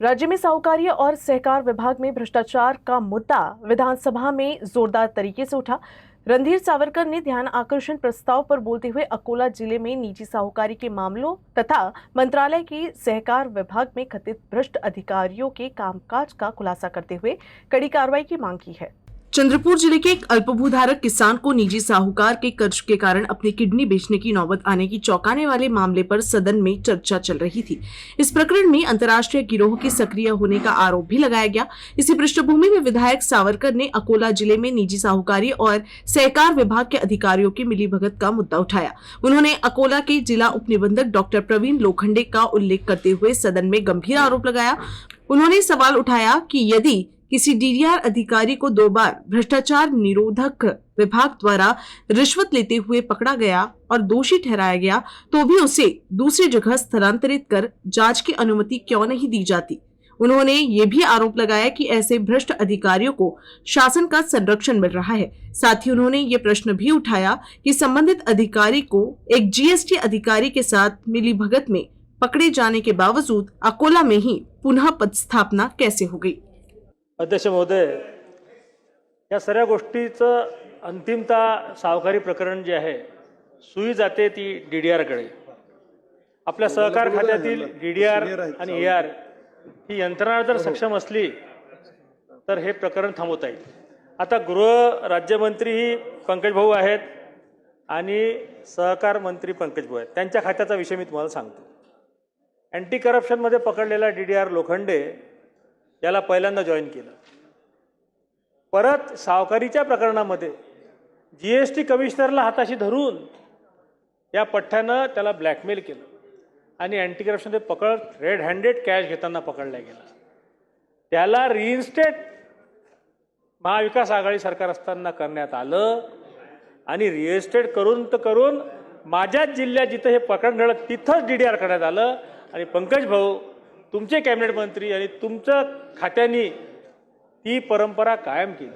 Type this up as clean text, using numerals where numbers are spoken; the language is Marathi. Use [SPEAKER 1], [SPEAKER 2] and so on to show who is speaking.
[SPEAKER 1] राज्य में साहूकारी और सहकार विभाग में भ्रष्टाचार का मुद्दा विधानसभा में जोरदार तरीके से उठा। रणधीर सावरकर ने ध्यान आकर्षण प्रस्ताव पर बोलते हुए अकोला जिले में निजी साहूकारी के मामलों तथा मंत्रालय के सहकार विभाग में कथित भ्रष्ट अधिकारियों के कामकाज का खुलासा करते हुए कड़ी कार्रवाई की मांग की है। चंद्रपुर जिले के एक अल्पभूधारक किसान को निजी साहूकार के कर्ज के कारण अपनी किडनी बेचने की नौबत आने की चौंकाने वाले मामले पर सदन में चर्चा चल रही थी। इस प्रकरण में अंतर्राष्ट्रीय गिरोह के सक्रिय होने का आरोप भी लगाया गया। इसी पृष्ठभूमि में विधायक सावरकर ने अकोला जिले में निजी साहूकारी और सहकार विभाग के अधिकारियों की मिलीभगत का मुद्दा उठाया। उन्होंने अकोला के जिला उप निबंधक डॉक्टर प्रवीण लोखंडे का उल्लेख करते हुए सदन में गंभीर आरोप लगाया। उन्होंने सवाल उठाया कि यदि किसी डीडीआर अधिकारी को 2 बार भ्रष्टाचार निरोधक विभाग द्वारा रिश्वत लेते हुए पकड़ा गया और दोषी ठहराया गया तो भी उसे दूसरी जगह स्थानांतरित कर जांच की अनुमति क्यों नहीं दी जाती। उन्होंने ये भी आरोप लगाया कि ऐसे भ्रष्ट अधिकारियों को शासन का संरक्षण मिल रहा है। साथ ही उन्होंने ये प्रश्न भी उठाया कि संबंधित अधिकारी को एक जीएसटी अधिकारी के साथ मिलीभगत में पकड़े जाने के बावजूद अकोला में ही पुनः पदस्थापना कैसे हो गई।
[SPEAKER 2] अध्यक्ष महोदय, या सर्व गोष्टीचं अंतिमतः सावकारी प्रकरण जे आहे सुई जाते ती DDRकडे। आपल्या सहकार खात्यातील DDR आणि AR ही यंत्रणा जर सक्षम असली तर हे प्रकरण थांबवता येईल। आता गृह राज्यमंत्री ही पंकज भाऊ आहेत आणि सहकार मंत्री पंकज भाऊ आहेत, त्यांच्या खात्याचा विषय मी तुम्हाला सांगतो। अँटी करप्शनमध्ये पकडलेला DDR लोखंडे याला पहिल्यांदा जॉईन केलं। परत सावकारीच्या प्रकरणामध्ये GST कमिशनरला हाताशी धरून या पठ्ठ्यानं त्याला ब्लॅकमेल केलं आणि अँटी करप्शनमध्ये पकड रेड हँडेड कॅश घेताना पकडला गेला। त्याला रिइन्स्टेट महाविकास आघाडी सरकार असताना करण्यात आलं आणि रिइन्स्टेट करून माझ्याच जिल्ह्यात जिथं हे प्रकरण घडलं तिथंच DDR करण्यात आलं आणि पंकज भाऊ तुमचे कॅबिनेट मंत्री आणि तुमच्या खात्याने ती परंपरा कायम केली।